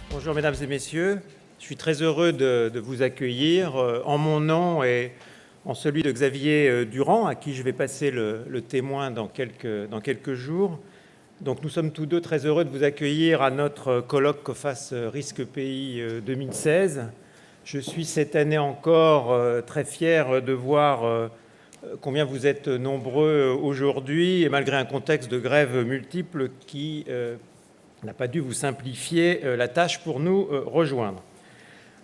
Bonjour mesdames et messieurs, je suis très heureux de vous accueillir en mon nom et en celui de Xavier Durand, à qui je vais passer le témoin dans quelques jours. Donc nous sommes tous deux très heureux de vous accueillir à notre colloque COFAS Risque Pays 2016. Je suis cette année encore très fier de voir combien vous êtes nombreux aujourd'hui, et malgré un contexte de grève multiple qui n'a pas dû vous simplifier la tâche pour nous rejoindre.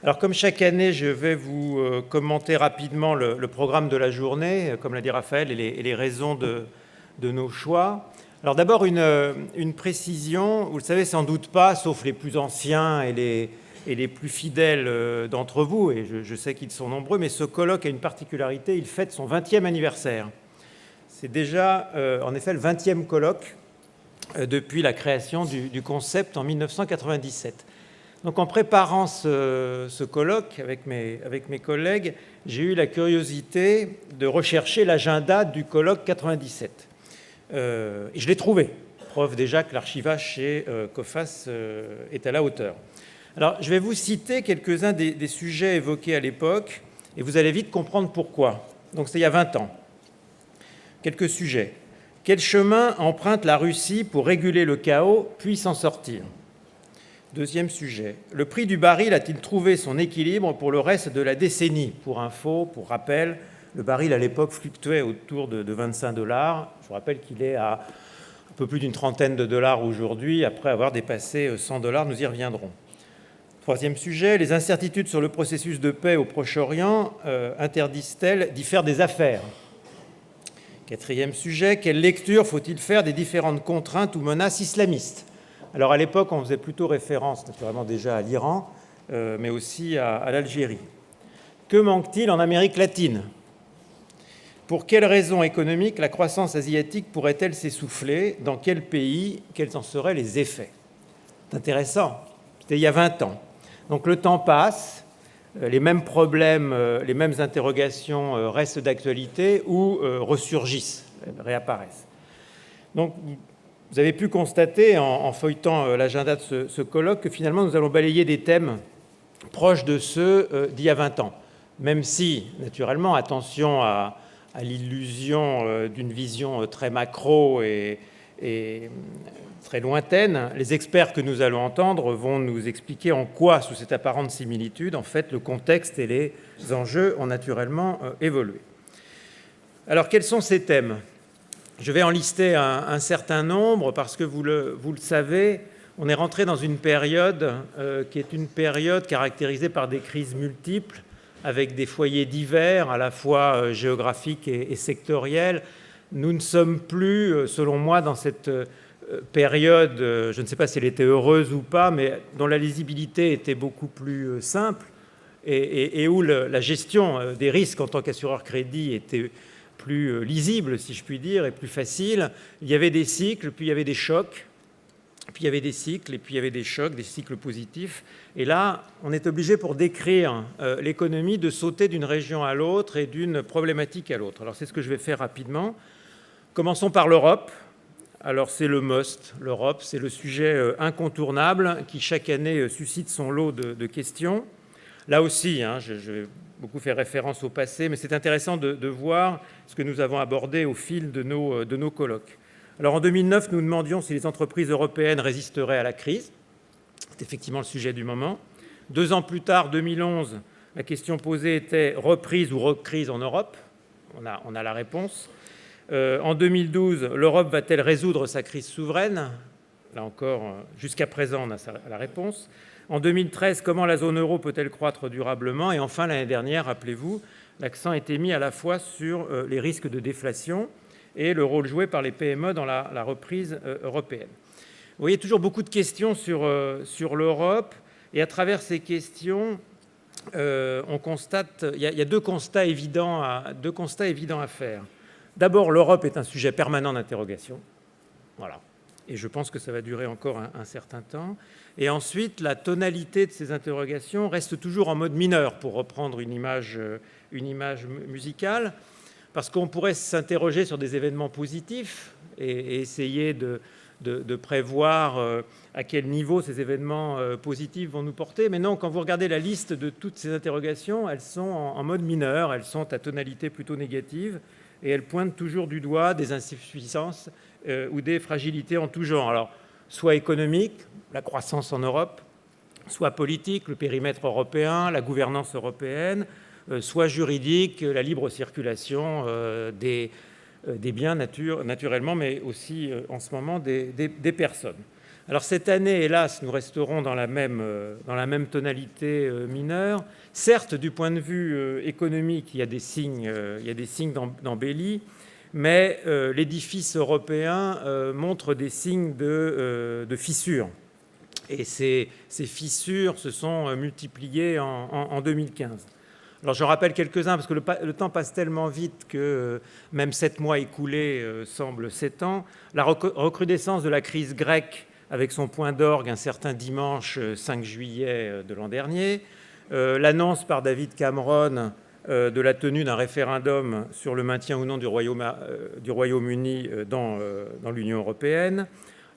Alors comme chaque année, je vais vous commenter rapidement le programme de la journée, comme l'a dit Raphaël, et les raisons de nos choix. Alors d'abord une précision, vous le savez sans doute pas, sauf les plus anciens et les plus fidèles d'entre vous, et je sais qu'ils sont nombreux, mais ce colloque a une particularité, il fête son 20e anniversaire. C'est déjà en effet le 20e colloque depuis la création du concept en 1997. Donc en préparant ce colloque avec mes collègues, j'ai eu la curiosité de rechercher l'agenda du colloque 97. Et je l'ai trouvé, preuve déjà que l'archivage chez COFAS est à la hauteur. Alors je vais vous citer quelques-uns des sujets évoqués à l'époque, et vous allez vite comprendre pourquoi. Donc c'était il y a 20 ans. Quelques sujets. Quel chemin emprunte la Russie pour réguler le chaos, puis s'en sortir ? Deuxième sujet. Le prix du baril a-t-il trouvé son équilibre pour le reste de la décennie ? Pour info, pour rappel, le baril à l'époque fluctuait autour de 25 $. Je vous rappelle qu'il est à un peu plus d'une trentaine de dollars aujourd'hui, après avoir dépassé 100 $. Nous y reviendrons. Troisième sujet. Les incertitudes sur le processus de paix au Proche-Orient interdisent-elles d'y faire des affaires ? Quatrième sujet, quelle lecture faut-il faire des différentes contraintes ou menaces islamistes ? Alors à l'époque, on faisait plutôt référence naturellement déjà à l'Iran, mais aussi à l'Algérie. Que manque-t-il en Amérique latine ? Pour quelles raisons économiques la croissance asiatique pourrait-elle s'essouffler ? Dans quel pays ? Quels en seraient les effets ? C'est intéressant, c'était il y a 20 ans. Donc le temps passe. Les mêmes problèmes, les mêmes interrogations restent d'actualité ou ressurgissent, réapparaissent. Donc, vous avez pu constater, en feuilletant l'agenda de ce colloque, que finalement, nous allons balayer des thèmes proches de ceux d'il y a 20 ans. Même si, naturellement, attention à l'illusion d'une vision très macro et très lointaine, les experts que nous allons entendre vont nous expliquer en quoi, sous cette apparente similitude, en fait, le contexte et les enjeux ont naturellement évolué. Alors, quels sont ces thèmes ? Je vais en lister un certain nombre parce que vous le savez, on est rentré dans une période qui est une période caractérisée par des crises multiples, avec des foyers divers, à la fois géographiques et sectoriels. Nous ne sommes plus, selon moi, dans cette période, je ne sais pas si elle était heureuse ou pas, mais dont la lisibilité était beaucoup plus simple et où la gestion des risques en tant qu'assureur crédit était plus lisible, si je puis dire, et plus facile. Il y avait des cycles, puis il y avait des chocs, puis il y avait des cycles, et puis il y avait des chocs, des cycles positifs. Et là, on est obligé, pour décrire l'économie, de sauter d'une région à l'autre et d'une problématique à l'autre. Alors c'est ce que je vais faire rapidement. Commençons par l'Europe. Alors c'est le must, l'Europe, c'est le sujet incontournable qui chaque année suscite son lot de questions. Là aussi, je vais beaucoup faire référence au passé, mais c'est intéressant de voir ce que nous avons abordé au fil de nos colloques. Alors en 2009, nous demandions si les entreprises européennes résisteraient à la crise. C'est effectivement le sujet du moment. 2 ans plus tard, 2011, la question posée était reprise ou recrise en Europe. On a la réponse. En 2012, l'Europe va-t-elle résoudre sa crise souveraine ? Là encore, jusqu'à présent, on a la réponse. En 2013, comment la zone euro peut-elle croître durablement ? Et enfin, l'année dernière, rappelez-vous, l'accent a été mis à la fois sur les risques de déflation et le rôle joué par les PME dans la reprise européenne. Vous voyez, toujours beaucoup de questions sur l'Europe. Et à travers ces questions, on constate, il y a deux constats évidents à faire. D'abord, l'Europe est un sujet permanent d'interrogation. Voilà. Et je pense que ça va durer encore un certain temps. Et ensuite, la tonalité de ces interrogations reste toujours en mode mineur, pour reprendre une image musicale, parce qu'on pourrait s'interroger sur des événements positifs et essayer de prévoir à quel niveau ces événements positifs vont nous porter. Mais non, quand vous regardez la liste de toutes ces interrogations, elles sont en mode mineur, elles sont à tonalité plutôt négative, et elles pointent toujours du doigt des insuffisances ou des fragilités en tout genre. Alors, soit économique, la croissance en Europe, soit politique, le périmètre européen, la gouvernance européenne, soit juridique, la libre circulation des biens naturellement, mais aussi en ce moment des personnes. Alors cette année, hélas, nous resterons dans la même tonalité mineure. Certes, du point de vue économique, il y a des signes d'embellie, mais l'édifice européen montre des signes de fissures. Et ces fissures se sont multipliées en 2015. Alors je rappelle quelques-uns, parce que le temps passe tellement vite que même 7 mois écoulés semblent 7 ans. La recrudescence de la crise grecque avec son point d'orgue un certain dimanche 5 juillet de l'an dernier. L'annonce par David Cameron de la tenue d'un référendum sur le maintien ou non du Royaume-Uni dans l'Union européenne.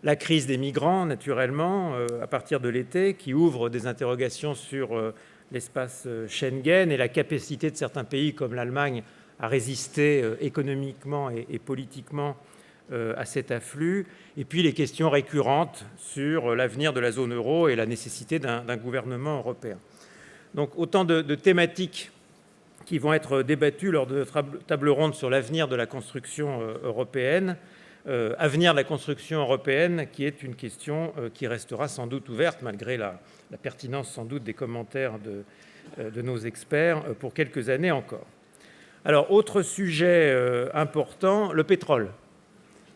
La crise des migrants, naturellement, à partir de l'été, qui ouvre des interrogations sur l'espace Schengen et la capacité de certains pays comme l'Allemagne à résister économiquement et politiquement à cet afflux. Et puis les questions récurrentes sur l'avenir de la zone euro et la nécessité d'un gouvernement européen. Donc autant de thématiques qui vont être débattues lors de notre table ronde sur l'avenir de la construction européenne. Avenir de la construction européenne, qui est une question qui restera sans doute ouverte, malgré la pertinence sans doute des commentaires de nos experts, pour quelques années encore. Alors, autre sujet important, le pétrole.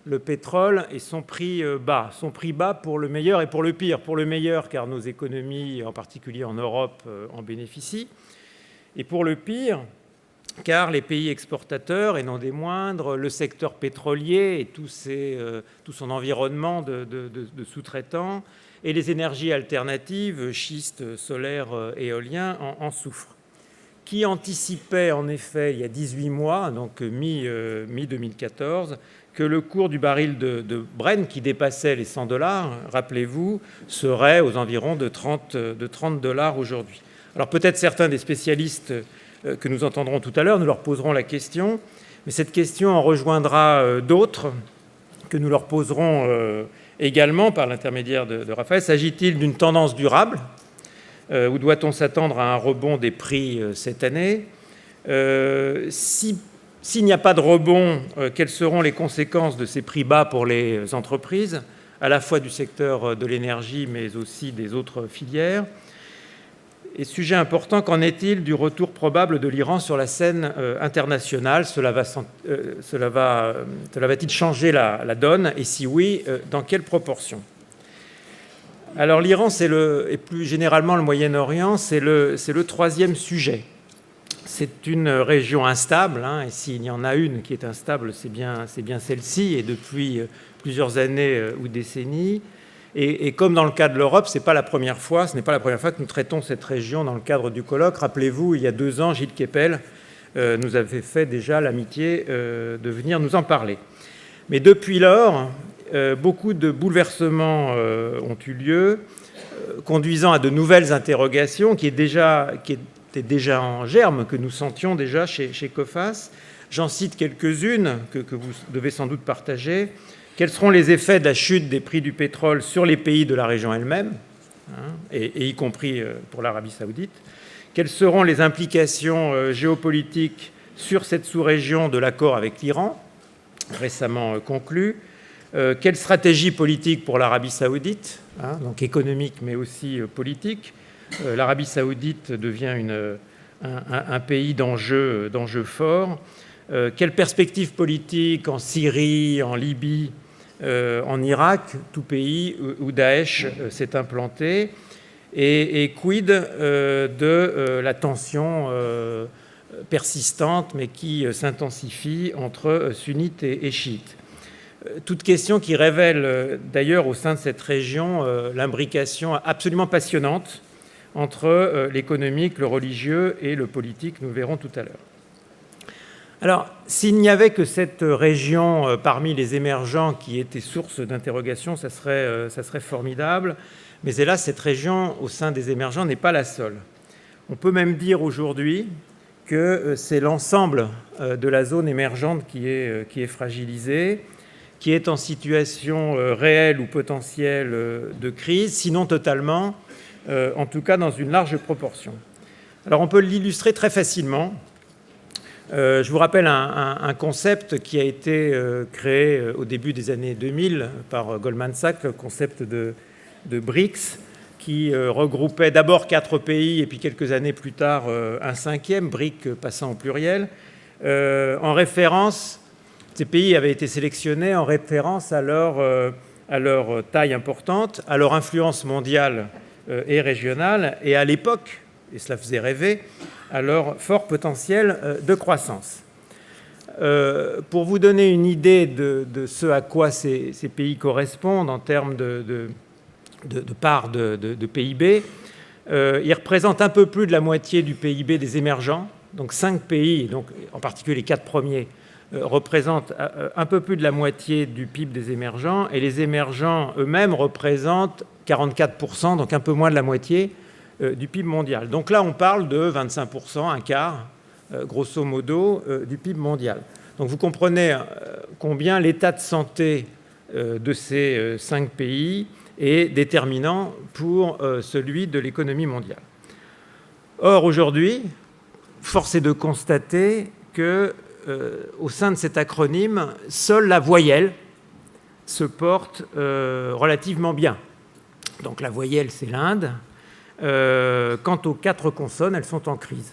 Le pétrole et son prix bas. Son prix bas pour le meilleur et pour le pire. Pour le meilleur, car nos économies, en particulier en Europe, en bénéficient. Et pour le pire, car les pays exportateurs, et non des moindres, le secteur pétrolier et tout son environnement de sous-traitants, et les énergies alternatives, schiste, solaire, éolien, en souffrent. Qui anticipait en effet, il y a 18 mois, donc mi-2014, que le cours du baril de Brent, qui dépassait les $100, rappelez-vous, serait aux environs de 30 $ aujourd'hui. Alors peut-être certains des spécialistes que nous entendrons tout à l'heure, nous leur poserons la question, mais cette question en rejoindra d'autres que nous leur poserons également par l'intermédiaire de Raphaël. S'agit-il d'une tendance durable ou doit-on s'attendre à un rebond des prix cette année? S'il n'y a pas de rebond, quelles seront les conséquences de ces prix bas pour les entreprises, à la fois du secteur de l'énergie, mais aussi des autres filières? Et sujet important, qu'en est-il du retour probable de l'Iran sur la scène internationale? Cela va-t-il changer la donne? Et si oui, dans quelle proportion? Alors l'Iran, et plus généralement le Moyen-Orient, c'est le troisième sujet. C'est une région instable, et s'il y en a une qui est instable, c'est bien celle-ci, et depuis plusieurs années ou décennies. Et comme dans le cas de l'Europe, ce n'est pas la première fois que nous traitons cette région dans le cadre du colloque. Rappelez-vous, il y a 2 ans, Gilles Kepel nous avait fait déjà l'amitié de venir nous en parler. Mais depuis lors, beaucoup de bouleversements ont eu lieu, conduisant à de nouvelles interrogations qui étaient déjà en germe, que nous sentions déjà chez COFAS. J'en cite quelques-unes que vous devez sans doute partager. Quels seront les effets de la chute des prix du pétrole sur les pays de la région elle-même, et y compris pour l'Arabie saoudite? Quelles seront les implications géopolitiques sur cette sous-région de l'accord avec l'Iran, récemment conclu? Quelle stratégie politique pour l'Arabie saoudite, donc économique mais aussi politique? L'Arabie saoudite devient un pays d'enjeux forts. Quelle perspective politique en Syrie, en Libye, en Irak, tout pays où Daesh s'est implanté, et quid de la tension persistante mais qui s'intensifie entre sunnites et chiites. Toute question qui révèle d'ailleurs au sein de cette région l'imbrication absolument passionnante entre l'économique, le religieux et le politique, nous verrons tout à l'heure. Alors, s'il n'y avait que cette région parmi les émergents qui était source d'interrogation, ça serait formidable. Mais hélas, cette région au sein des émergents n'est pas la seule. On peut même dire aujourd'hui que c'est l'ensemble de la zone émergente qui est fragilisée, qui est en situation réelle ou potentielle de crise, sinon totalement, en tout cas dans une large proportion. Alors on peut l'illustrer très facilement. Je vous rappelle un concept qui a été créé au début des années 2000 par Goldman Sachs, le concept de BRICS, qui regroupait d'abord 4 pays et puis quelques années plus tard un 5e, BRIC passant au pluriel, en référence. Ces pays avaient été sélectionnés en référence à leur taille importante, à leur influence mondiale et régionale, et à l'époque, et cela faisait rêver, à leur fort potentiel de croissance. Pour vous donner une idée de ce à quoi ces pays correspondent en termes de part de PIB, ils représentent un peu plus de la moitié du PIB des émergents, donc 5 pays, donc en particulier les 4 premiers, représentent un peu plus de la moitié du PIB des émergents, et les émergents eux-mêmes représentent 44%, donc un peu moins de la moitié du PIB mondial. Donc là, on parle de 25%, un quart, grosso modo, du PIB mondial. Donc vous comprenez combien l'état de santé de ces 5 pays est déterminant pour celui de l'économie mondiale. Or, aujourd'hui, force est de constater que au sein de cet acronyme, seule la voyelle se porte relativement bien. Donc la voyelle, c'est l'Inde. Quant aux 4 consonnes, elles sont en crise.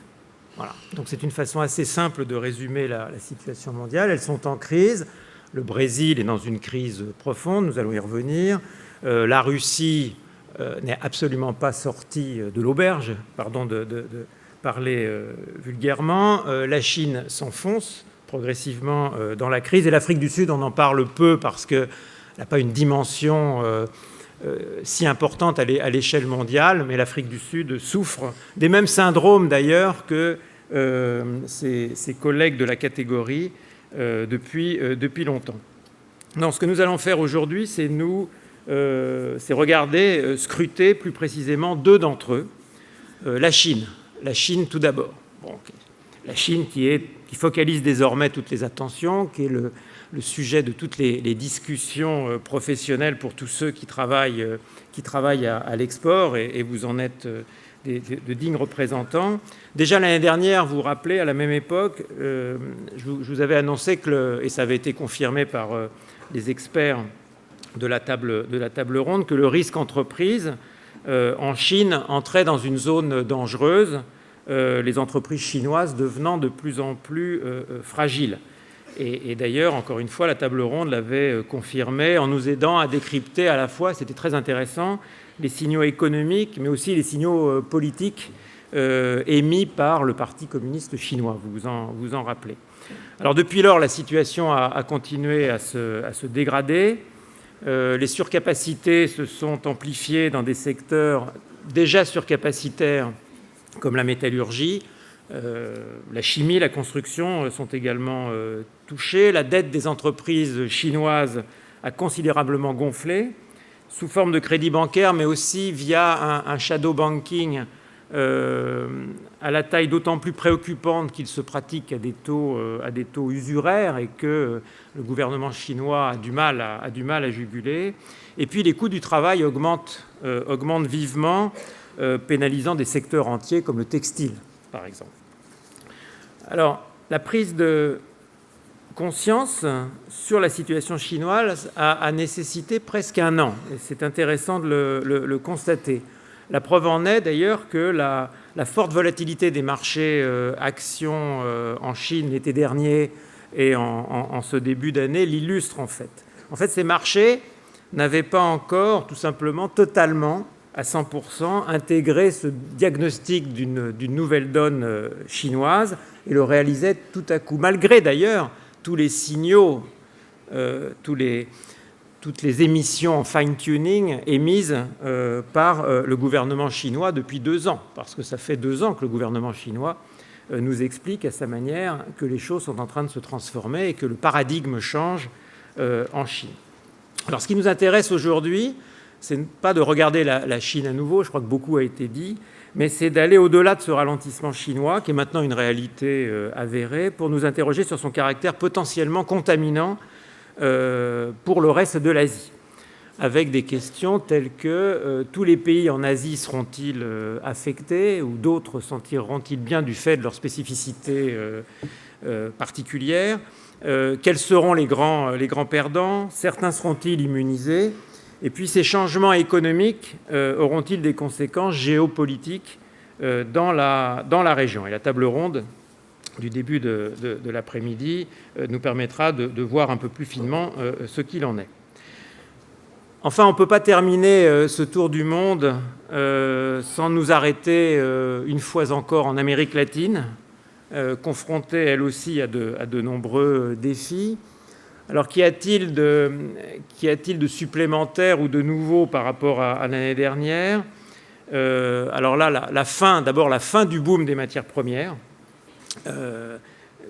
Voilà. Donc c'est une façon assez simple de résumer la situation mondiale. Elles sont en crise. Le Brésil est dans une crise profonde, nous allons y revenir. La Russie n'est absolument pas sortie de l'auberge, pardon de parler vulgairement. La Chine s'enfonce progressivement dans la crise. Et l'Afrique du Sud, on en parle peu parce qu'elle n'a pas une dimension si importante à l'échelle mondiale, mais l'Afrique du Sud souffre des mêmes syndromes d'ailleurs que ses collègues de la catégorie depuis longtemps. Non, ce que nous allons faire aujourd'hui, c'est regarder, scruter plus précisément 2 d'entre eux. La Chine tout d'abord. Bon, okay. La Chine qui focalise désormais toutes les attentions, qui est le sujet de toutes les discussions professionnelles pour tous ceux qui travaillent à l'export, et vous en êtes de dignes représentants. Déjà l'année dernière, vous vous rappelez, à la même époque, je vous avais annoncé et ça avait été confirmé par les experts de la table ronde, que le risque entreprise en Chine entrait dans une zone dangereuse, les entreprises chinoises devenant de plus en plus fragiles. Et d'ailleurs, encore une fois, la table ronde l'avait confirmé en nous aidant à décrypter à la fois, c'était très intéressant, les signaux économiques, mais aussi les signaux politiques émis par le Parti communiste chinois, vous en rappelez. Alors depuis lors, la situation a continué à se dégrader. Les surcapacités se sont amplifiées dans des secteurs déjà surcapacitaires comme la métallurgie. La chimie, la construction sont également touchées. La dette des entreprises chinoises a considérablement gonflé sous forme de crédit bancaire, mais aussi via un shadow banking à la taille d'autant plus préoccupante qu'il se pratique à des taux usuraires et que le gouvernement chinois a du mal à juguler. Et puis les coûts du travail augmentent vivement, pénalisant des secteurs entiers comme le textile, par exemple. Alors, la prise de conscience sur la situation chinoise a nécessité presque 1 an, et c'est intéressant de le constater. La preuve en est d'ailleurs que la forte volatilité des marchés actions en Chine l'été dernier et en ce début d'année l'illustre en fait. En fait, ces marchés n'avaient pas encore tout simplement totalement à 100% intégré ce diagnostic d'une nouvelle donne chinoise et le réalisaient tout à coup, malgré d'ailleurs tous les signaux, toutes les émissions en fine-tuning émises par le gouvernement chinois depuis 2 ans, parce que ça fait 2 ans que le gouvernement chinois nous explique à sa manière que les choses sont en train de se transformer et que le paradigme change en Chine. Alors ce qui nous intéresse aujourd'hui, c'est pas de regarder la Chine à nouveau, je crois que beaucoup a été dit, mais c'est d'aller au-delà de ce ralentissement chinois, qui est maintenant une réalité avérée, pour nous interroger sur son caractère potentiellement contaminant pour le reste de l'Asie, avec des questions telles que tous les pays en Asie seront-ils affectés, ou d'autres s'en tireront-ils bien du fait de leur spécificité particulière, quels seront les grands perdants, certains seront-ils immunisés, et puis ces changements économiques auront-ils des conséquences géopolitiques dans la région. Et la table ronde du début de l'après-midi nous permettra de voir un peu plus finement ce qu'il en est. Enfin, on ne peut pas terminer ce tour du monde sans nous arrêter une fois encore en Amérique latine, confrontée elle aussi à de nombreux défis. Alors, qu'y a-t-il de supplémentaire ou de nouveau par rapport à l'année dernière ? Alors là, la fin du boom des matières premières,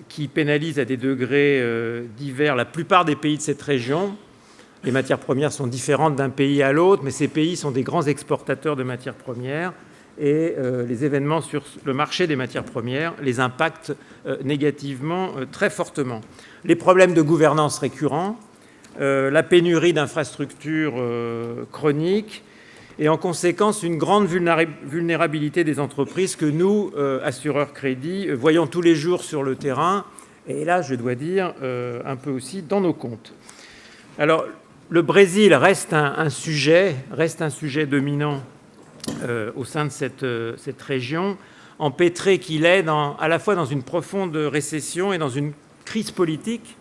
qui pénalise à des degrés divers la plupart des pays de cette région. Les matières premières sont différentes d'un pays à l'autre, mais ces pays sont des grands exportateurs de matières premières et les événements sur le marché des matières premières les impactent négativement très fortement. Les problèmes de gouvernance récurrents, la pénurie d'infrastructures chroniques et en conséquence une grande vulnérabilité des entreprises que nous, assureurs crédit, voyons tous les jours sur le terrain et là, je dois dire, un peu aussi dans nos comptes. Alors, le Brésil reste un sujet dominant au sein de cette région, empêtré qu'il est à la fois dans une profonde récession et dans une crise politique,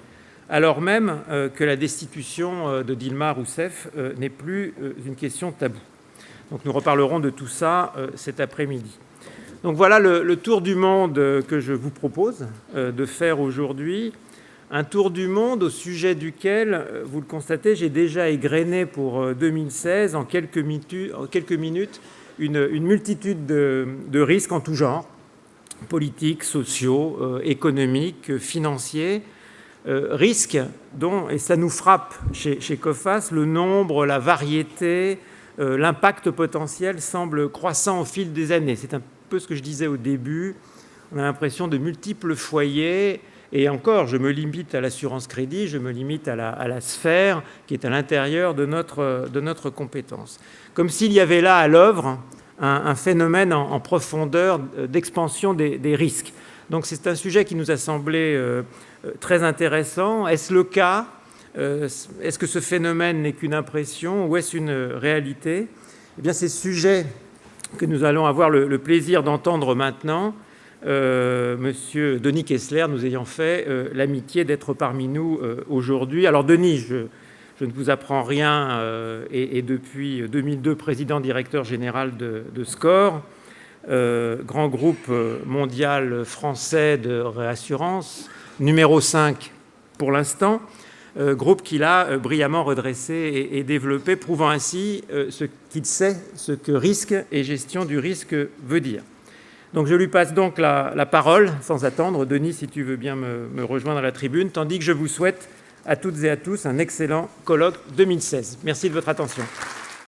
alors même que la destitution de Dilma Rousseff n'est plus une question taboue. Donc nous reparlerons de tout ça cet après-midi. Donc voilà le tour du monde que je vous propose de faire aujourd'hui. Un tour du monde au sujet duquel, vous le constatez, j'ai déjà égrené pour 2016 en quelques minutes une multitude de risques en tout genre, politiques, sociaux, économiques, financiers, risques dont, et ça nous frappe chez Coface, le nombre, la variété, l'impact potentiel semble croissant au fil des années. C'est un peu ce que je disais au début, on a l'impression de multiples foyers. Et encore, je me limite à l'assurance crédit, je me limite à la sphère qui est à l'intérieur de notre compétence. Comme s'il y avait là à l'œuvre un phénomène en profondeur d'expansion des risques. Donc c'est un sujet qui nous a semblé très intéressant. Est-ce le cas ? Est-ce que ce phénomène n'est qu'une impression ou est-ce une réalité ? Eh bien, ces sujets que nous allons avoir le plaisir d'entendre maintenant, Monsieur Denis Kessler nous ayant fait l'amitié d'être parmi nous aujourd'hui. Alors Denis, je ne vous apprends rien, et depuis 2002 président-directeur général de SCOR, grand groupe mondial français de réassurance, numéro 5 pour l'instant, groupe qu'il a brillamment redressé et développé, prouvant ainsi ce qu'il sait, ce que risque et gestion du risque veut dire. Donc je lui passe donc la parole, sans attendre. Denis, si tu veux bien me rejoindre à la tribune, tandis que je vous souhaite à toutes et à tous un excellent colloque 2016. Merci de votre attention.